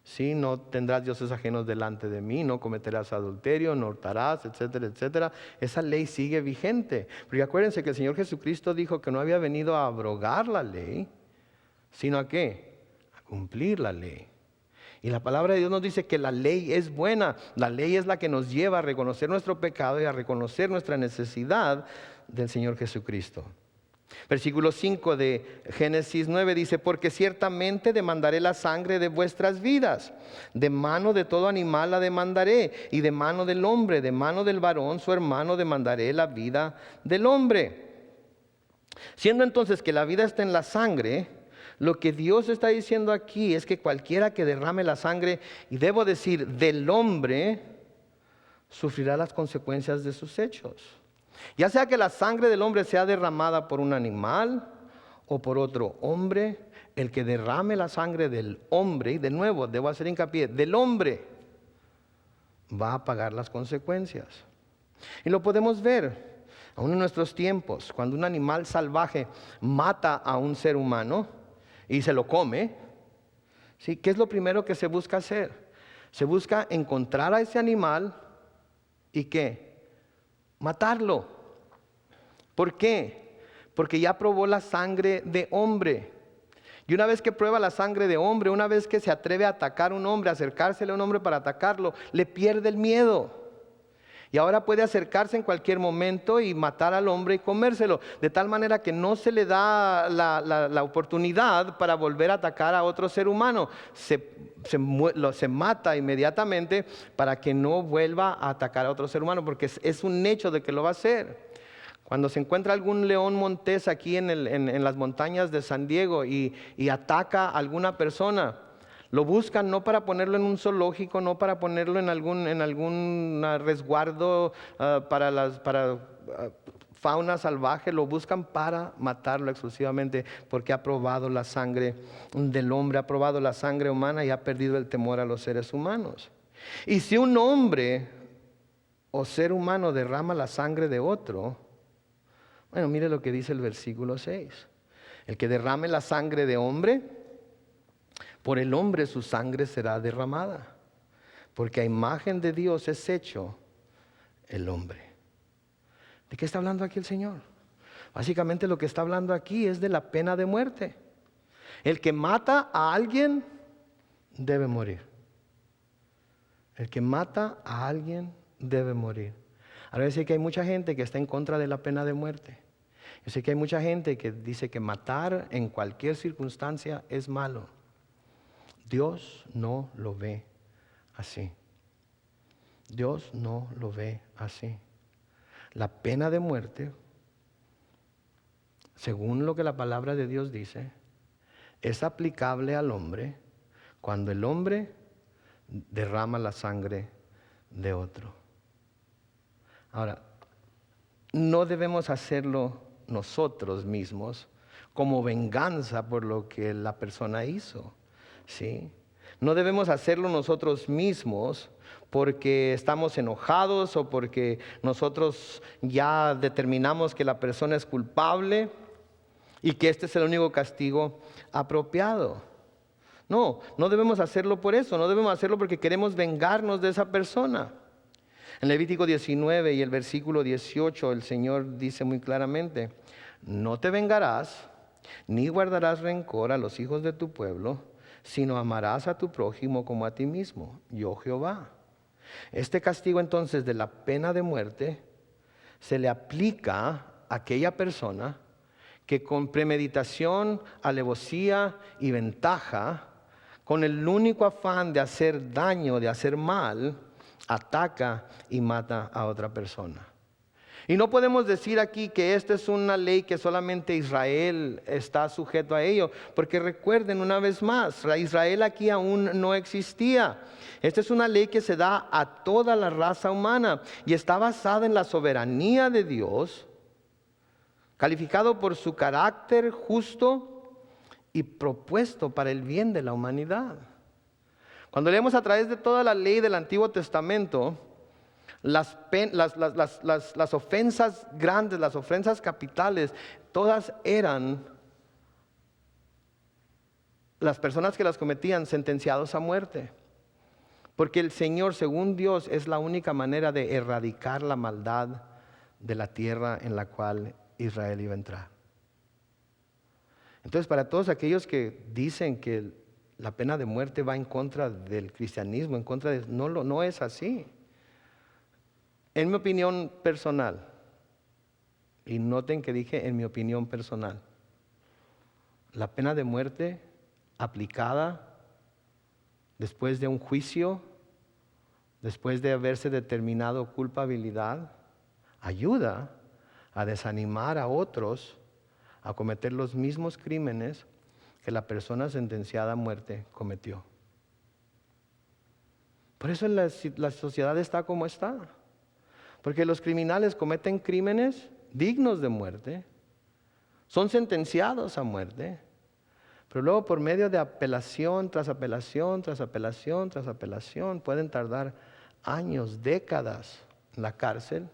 [SPEAKER 1] Sí, no tendrás dioses ajenos delante de mí, no cometerás adulterio, no hurtarás, etcétera, etcétera. Esa ley sigue vigente. Porque acuérdense que el Señor Jesucristo dijo que no había venido a abrogar la ley, sino ¿a qué? A cumplir la ley. Y la palabra de Dios nos dice que la ley es buena. La ley es la que nos lleva a reconocer nuestro pecado y a reconocer nuestra necesidad del Señor Jesucristo. Versículo 5 de Génesis 9 dice, porque ciertamente demandaré la sangre de vuestras vidas, de mano de todo animal la demandaré, y de mano del hombre, de mano del varón su hermano demandaré la vida del hombre. Siendo entonces que la vida está en la sangre, lo que Dios está diciendo aquí es que cualquiera que derrame la sangre, y debo decir del hombre, sufrirá las consecuencias de sus hechos. Ya sea que la sangre del hombre sea derramada por un animal o por otro hombre, el que derrame la sangre del hombre, y de nuevo debo hacer hincapié, del hombre, va a pagar las consecuencias. Y lo podemos ver aún en nuestros tiempos, cuando un animal salvaje mata a un ser humano y se lo come, ¿sí? ¿Qué es lo primero que se busca hacer? Se busca encontrar a ese animal y ¿qué? Matarlo. ¿Por qué? Porque ya probó la sangre de hombre. Y una vez que prueba la sangre de hombre, una vez que se atreve a atacar a un hombre, acercársele a un hombre para atacarlo, le pierde el miedo. Y ahora puede acercarse en cualquier momento y matar al hombre y comérselo. De tal manera que no se le da la oportunidad para volver a atacar a otro ser humano. Se mata inmediatamente para que no vuelva a atacar a otro ser humano, porque es un hecho de que lo va a hacer. Cuando se encuentra algún león montés aquí en las montañas de San Diego y ataca a alguna persona, lo buscan no para ponerlo en un zoológico, no para ponerlo en algún resguardo para fauna salvaje lo buscan para matarlo exclusivamente porque ha probado la sangre del hombre, ha probado la sangre humana y ha perdido el temor a los seres humanos. Y si un hombre o ser humano derrama la sangre de otro, bueno, mire lo que dice el versículo 6. El que derrame la sangre de hombre, por el hombre su sangre será derramada, porque a imagen de Dios es hecho el hombre. ¿De qué está hablando aquí el Señor? Básicamente lo que está hablando aquí es de la pena de muerte. El que mata a alguien debe morir. El que mata a alguien debe morir. Ahora yo sé que hay mucha gente que está en contra de la pena de muerte. Yo sé que hay mucha gente que dice que matar en cualquier circunstancia es malo. Dios no lo ve así. Dios no lo ve así. La pena de muerte, según lo que la palabra de Dios dice, es aplicable al hombre cuando el hombre derrama la sangre de otro. Ahora, no debemos hacerlo nosotros mismos como venganza por lo que la persona hizo, ¿sí? No debemos hacerlo nosotros mismos porque estamos enojados o porque nosotros ya determinamos que la persona es culpable y que este es el único castigo apropiado. No debemos hacerlo por eso, no debemos hacerlo porque queremos vengarnos de esa persona. En Levítico 19 y el versículo 18 el Señor dice muy claramente: no te vengarás ni guardarás rencor a los hijos de tu pueblo, sino amarás a tu prójimo como a ti mismo, yo Jehová. Este castigo entonces de la pena de muerte se le aplica a aquella persona que con premeditación, alevosía y ventaja, con el único afán de hacer daño, de hacer mal, ataca y mata a otra persona. Y no podemos decir aquí que esta es una ley que solamente Israel está sujeto a ello, porque recuerden una vez más, Israel aquí aún no existía. Esta es una ley que se da a toda la raza humana y está basada en la soberanía de Dios, calificado por su carácter justo y propuesto para el bien de la humanidad. Cuando leemos a través de toda la ley del Antiguo Testamento, las ofensas grandes, las ofensas capitales, todas eran las personas que las cometían sentenciados a muerte. Porque el Señor, según Dios, es la única manera de erradicar la maldad de la tierra en la cual Israel iba a entrar. Entonces, para todos aquellos que dicen que la pena de muerte va en contra del cristianismo, no es así. En mi opinión personal, y noten que dije en mi opinión personal, la pena de muerte aplicada después de un juicio, después de haberse determinado culpabilidad, ayuda a desanimar a otros a cometer los mismos crímenes que la persona sentenciada a muerte cometió. Por eso la sociedad está como está. Porque los criminales cometen crímenes dignos de muerte, son sentenciados a muerte, pero luego por medio de apelación tras apelación, tras apelación, tras apelación, pueden tardar años, décadas en la cárcel,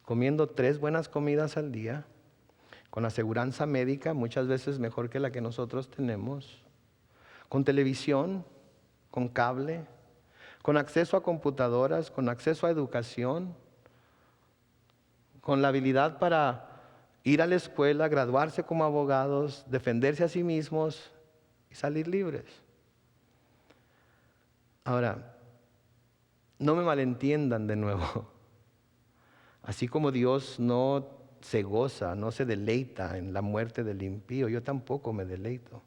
[SPEAKER 1] comiendo 3 buenas comidas al día, con aseguranza médica, muchas veces mejor que la que nosotros tenemos, con televisión, con cable, con acceso a computadoras, con acceso a educación, con la habilidad para ir a la escuela, graduarse como abogados, defenderse a sí mismos y salir libres. Ahora, no me malentiendan de nuevo. Así como Dios no se goza, no se deleita en la muerte del impío, yo tampoco me deleito.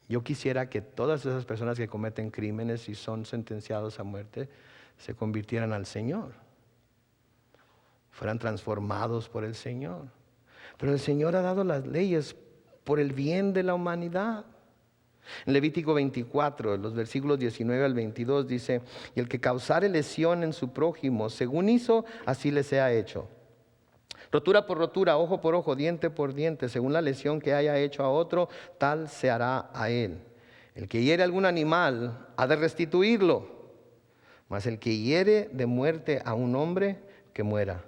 [SPEAKER 1] Yo quisiera que todas esas personas que cometen crímenes y son sentenciados a muerte se convirtieran al Señor, fueran transformados por el Señor. Pero el Señor ha dado las leyes por el bien de la humanidad. En Levítico 24, los versículos 19 al 22 dice: y el que causare lesión en su prójimo, según hizo, así le sea hecho. Rotura por rotura, ojo por ojo, diente por diente, según la lesión que haya hecho a otro, tal se hará a él. El que hiere algún animal ha de restituirlo, mas el que hiere de muerte a un hombre, que muera.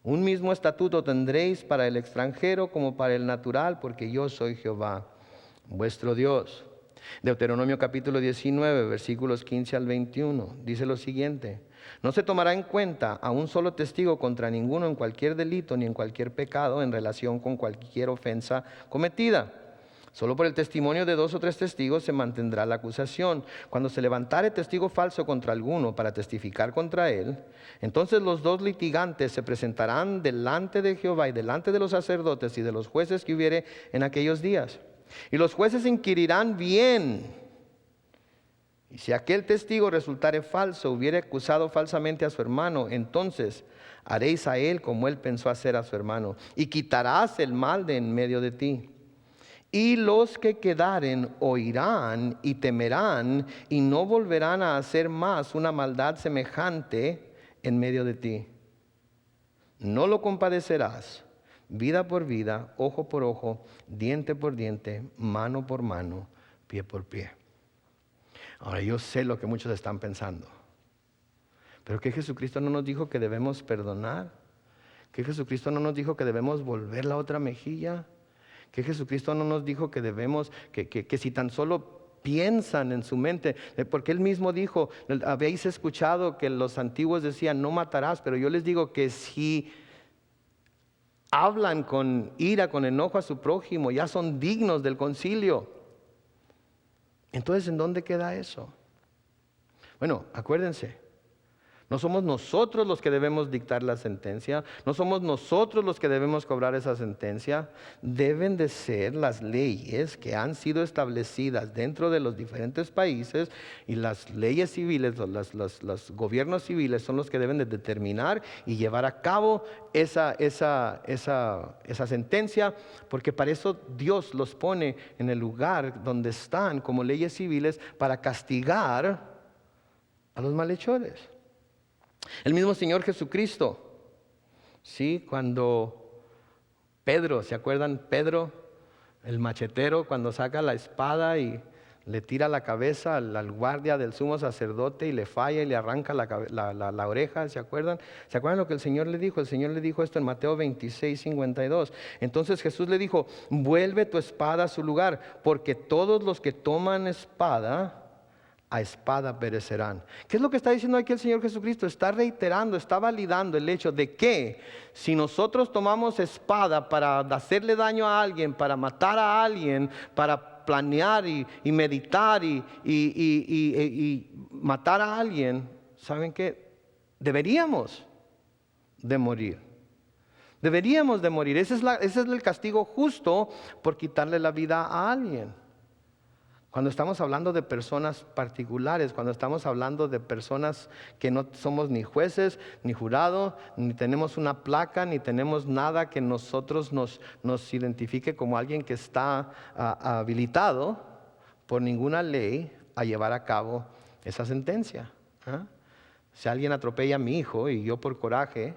[SPEAKER 1] Un mismo estatuto tendréis para el extranjero como para el natural, porque yo soy Jehová, vuestro Dios. Deuteronomio capítulo 19, versículos 15 al 21, dice lo siguiente: no se tomará en cuenta a un solo testigo contra ninguno en cualquier delito ni en cualquier pecado en relación con cualquier ofensa cometida. Solo por el testimonio de 2 o 3 testigos se mantendrá la acusación. Cuando se levantare testigo falso contra alguno para testificar contra él, entonces los 2 litigantes se presentarán delante de Jehová y delante de los sacerdotes y de los jueces que hubiere en aquellos días. Y los jueces inquirirán bien. Y si aquel testigo resultare falso, hubiere acusado falsamente a su hermano, entonces haréis a él como él pensó hacer a su hermano, y quitarás el mal de en medio de ti. Y los que quedaren oirán y temerán, y no volverán a hacer más una maldad semejante en medio de ti. No lo compadecerás, vida por vida, ojo por ojo, diente por diente, mano por mano, pie por pie. Ahora, yo sé lo que muchos están pensando, pero que Jesucristo no nos dijo que debemos perdonar, que Jesucristo no nos dijo que debemos volver la otra mejilla, que Jesucristo no nos dijo que debemos, que si tan solo piensan en su mente, porque Él mismo dijo, habéis escuchado que los antiguos decían no matarás, pero yo les digo que si hablan con ira, con enojo a su prójimo, ya son dignos del concilio. Entonces, ¿en dónde queda eso? Bueno, acuérdense, no somos nosotros los que debemos dictar la sentencia, no somos nosotros los que debemos cobrar esa sentencia. Deben de ser las leyes que han sido establecidas dentro de los diferentes países, y las leyes civiles, los gobiernos civiles son los que deben de determinar y llevar a cabo esa sentencia, porque para eso Dios los pone en el lugar donde están como leyes civiles, para castigar a los malhechores. El mismo Señor Jesucristo, ¿sí? Cuando Pedro, ¿se acuerdan? Pedro, el machetero, cuando saca la espada y le tira la cabeza al guardia del sumo sacerdote y le falla y le arranca la oreja, ¿se acuerdan? ¿Se acuerdan lo que el Señor le dijo? El Señor le dijo esto en Mateo 26, 52. Entonces Jesús le dijo: vuelve tu espada a su lugar, porque todos los que toman espada, a espada perecerán. ¿Qué es lo que está diciendo aquí el Señor Jesucristo? Está reiterando, está validando el hecho de que si nosotros tomamos espada para hacerle daño a alguien, para matar a alguien, para planear y meditar y matar a alguien, ¿saben qué? Deberíamos de morir. Deberíamos de morir. Ese es el castigo justo por quitarle la vida a alguien. Cuando estamos hablando de personas particulares, cuando estamos hablando de personas que no somos ni jueces, ni jurado, ni tenemos una placa, ni tenemos nada que nosotros nos identifique como alguien que está habilitado por ninguna ley a llevar a cabo esa sentencia. Si alguien atropella a mi hijo y yo por coraje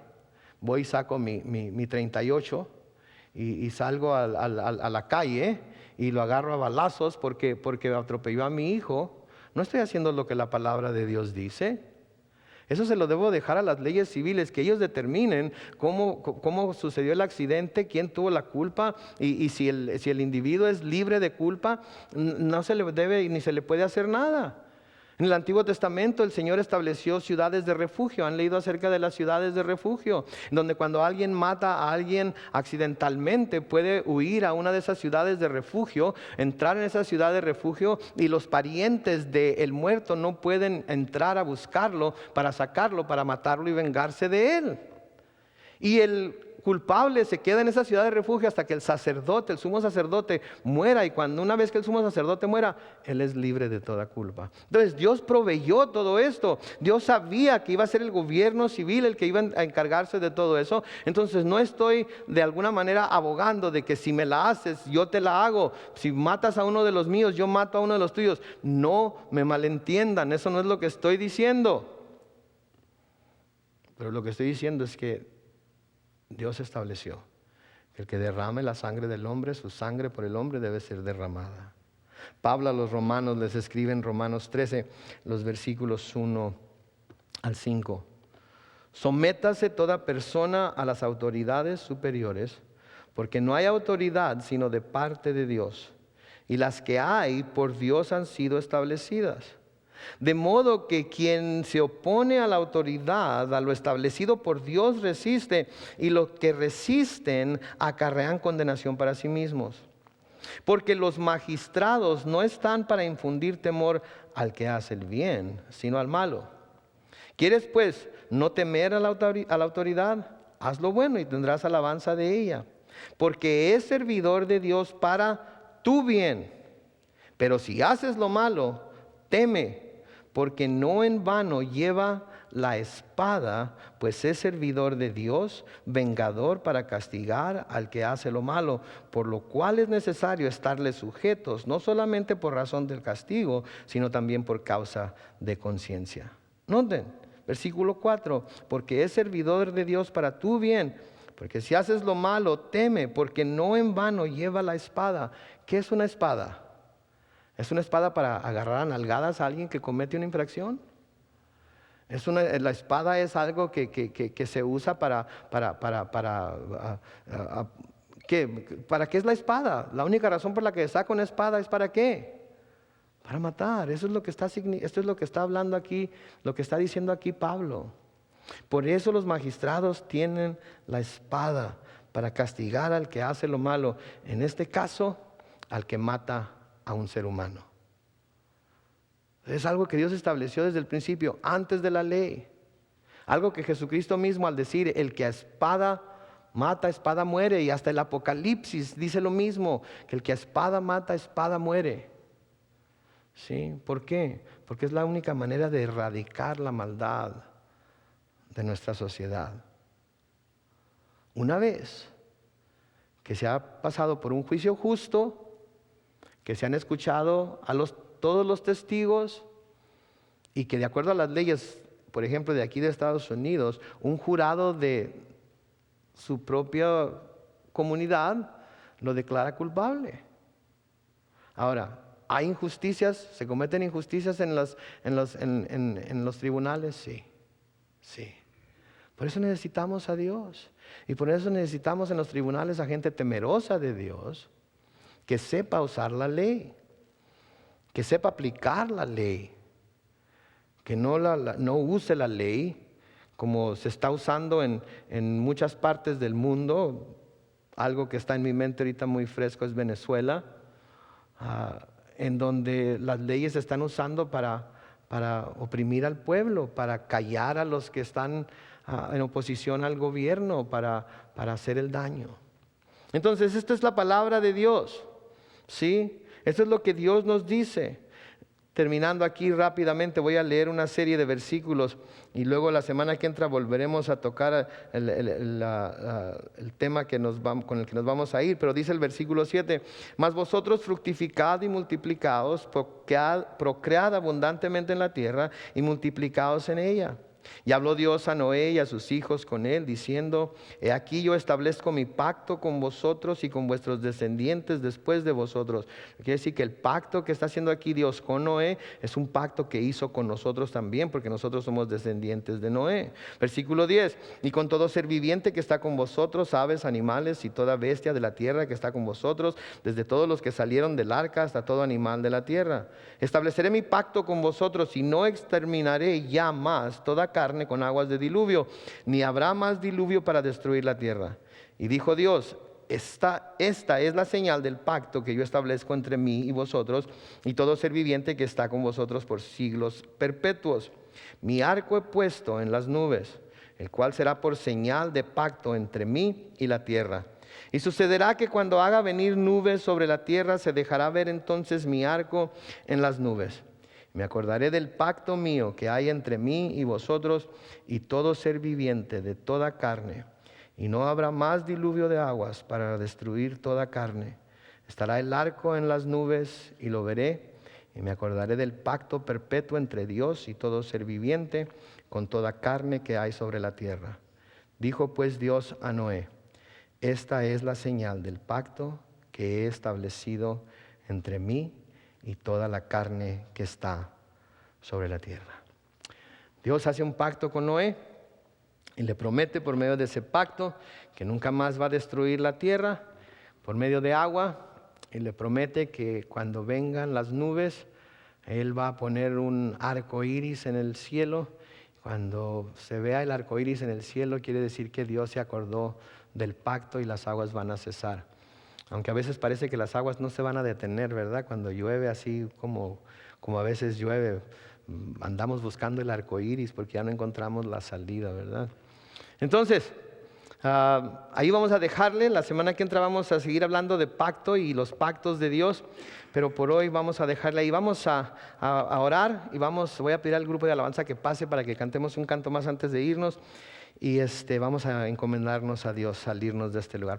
[SPEAKER 1] voy y saco mi 38 y salgo a la calle y lo agarro a balazos porque atropelló a mi hijo, no estoy haciendo lo que la palabra de Dios dice. Eso se lo debo dejar a las leyes civiles, que ellos determinen cómo sucedió el accidente, quién tuvo la culpa, y si el individuo es libre de culpa, no se le debe ni se le puede hacer nada. En el Antiguo Testamento el Señor estableció ciudades de refugio. ¿Han leído acerca de las ciudades de refugio? Donde cuando alguien mata a alguien accidentalmente, puede huir a una de esas ciudades de refugio, entrar en esa ciudad de refugio, y los parientes del muerto no pueden entrar a buscarlo para sacarlo, para matarlo y vengarse de él. Y el culpable se queda en esa ciudad de refugio hasta que el sacerdote, el sumo sacerdote, muera. Y una vez que el sumo sacerdote muera, él es libre de toda culpa. Entonces Dios proveyó todo esto. Dios sabía que iba a ser el gobierno civil el que iba a encargarse de todo eso. Entonces no estoy de alguna manera abogando de que si me la haces, yo te la hago. Si matas a uno de los míos, yo mato a uno de los tuyos. No me malentiendan, eso no es lo que estoy diciendo. Pero lo que estoy diciendo es que Dios estableció que el que derrame la sangre del hombre, su sangre por el hombre debe ser derramada. Pablo a los romanos les escribe en Romanos 13, los versículos 1 al 5. Sométase toda persona a las autoridades superiores, porque no hay autoridad sino de parte de Dios, y las que hay por Dios han sido establecidas. De modo que quien se opone a la autoridad, a lo establecido por Dios, resiste, y los que resisten acarrean condenación para sí mismos. Porque los magistrados no están para infundir temor al que hace el bien, sino al malo. ¿Quieres pues no temer a la autoridad? Haz lo bueno y tendrás alabanza de ella, porque es servidor de Dios para tu bien. Pero si haces lo malo, teme, porque no en vano lleva la espada, pues es servidor de Dios, vengador para castigar al que hace lo malo, por lo cual es necesario estarle sujetos, no solamente por razón del castigo, sino también por causa de conciencia. Noten, versículo 4, porque es servidor de Dios para tu bien, porque si haces lo malo, teme, porque no en vano lleva la espada. ¿Qué es una espada? ¿Es una espada para agarrar a nalgadas a alguien que comete una infracción? La espada es algo que se usa ¿para qué es la espada? La única razón por la que saca una espada es ¿para qué? Para matar. Esto es lo que está hablando aquí, lo que está diciendo aquí Pablo. Por eso los magistrados tienen la espada para castigar al que hace lo malo. En este caso, al que mata a un ser humano. Es algo que Dios estableció desde el principio, antes de la ley. Algo que Jesucristo mismo al decir, el que a espada mata, espada muere. Y hasta el Apocalipsis dice lo mismo, que el que a espada mata, espada muere. ¿Sí? ¿Por qué? Porque es la única manera de erradicar la maldad de nuestra sociedad. Una vez que se ha pasado por un juicio justo, que se han escuchado a todos los testigos, y que de acuerdo a las leyes, por ejemplo, de aquí de Estados Unidos, un jurado de su propia comunidad lo declara culpable. Ahora, ¿hay injusticias? ¿Se cometen injusticias en los tribunales? Sí, sí. Por eso necesitamos a Dios. Y por eso necesitamos en los tribunales a gente temerosa de Dios, que sepa usar la ley, que sepa aplicar la ley, que no use la ley como se está usando en muchas partes del mundo. Algo que está en mi mente ahorita muy fresco es Venezuela, en donde las leyes se están usando para oprimir al pueblo, para callar a los que están en oposición al gobierno, para hacer el daño. Entonces, esta es la palabra de Dios, ¿sí? Esto es lo que Dios nos dice. Terminando aquí rápidamente, voy a leer una serie de versículos y luego la semana que entra volveremos a tocar el tema con el que nos vamos a ir. Pero dice el versículo 7, mas vosotros fructificad y multiplicaos, procread abundantemente en la tierra y multiplicaos en ella. Y habló Dios a Noé y a sus hijos con él, diciendo, he aquí yo establezco mi pacto con vosotros y con vuestros descendientes después de vosotros. Quiere decir que el pacto que está haciendo aquí Dios con Noé es un pacto que hizo con nosotros también, porque nosotros somos descendientes de Noé. Versículo 10, y con todo ser viviente que está con vosotros, aves, animales y toda bestia de la tierra que está con vosotros, desde todos los que salieron del arca hasta todo animal de la tierra. Estableceré mi pacto con vosotros y no exterminaré ya más toda carne con aguas de diluvio, ni habrá más diluvio para destruir la tierra. Y dijo Dios, esta es la señal del pacto que yo establezco entre mí y vosotros y todo ser viviente que está con vosotros por siglos perpetuos. Mi arco he puesto en las nubes, el cual será por señal de pacto entre mí y la tierra. Y sucederá que cuando haga venir nubes sobre la tierra, se dejará ver entonces mi arco en las nubes. Me acordaré del pacto mío que hay entre mí y vosotros y todo ser viviente de toda carne. Y no habrá más diluvio de aguas para destruir toda carne. Estará el arco en las nubes y lo veré. Y me acordaré del pacto perpetuo entre Dios y todo ser viviente con toda carne que hay sobre la tierra. Dijo pues Dios a Noé: esta es la señal del pacto que he establecido entre mí y toda la carne que está sobre la tierra. Dios hace un pacto con Noé y le promete por medio de ese pacto que nunca más va a destruir la tierra por medio de agua, y le promete que cuando vengan las nubes, Él va a poner un arco iris en el cielo. Cuando se vea el arco iris en el cielo, quiere decir que Dios se acordó del pacto y las aguas van a cesar. Aunque a veces parece que las aguas no se van a detener, ¿verdad? Cuando llueve así como a veces llueve, andamos buscando el arco iris porque ya no encontramos la salida, ¿verdad? Entonces, ahí vamos a dejarle. La semana que entra vamos a seguir hablando de pacto y los pactos de Dios, pero por hoy vamos a dejarle ahí. Vamos a orar y voy a pedir al grupo de alabanza que pase para que cantemos un canto más antes de irnos, y vamos a encomendarnos a Dios, salirnos de este lugar.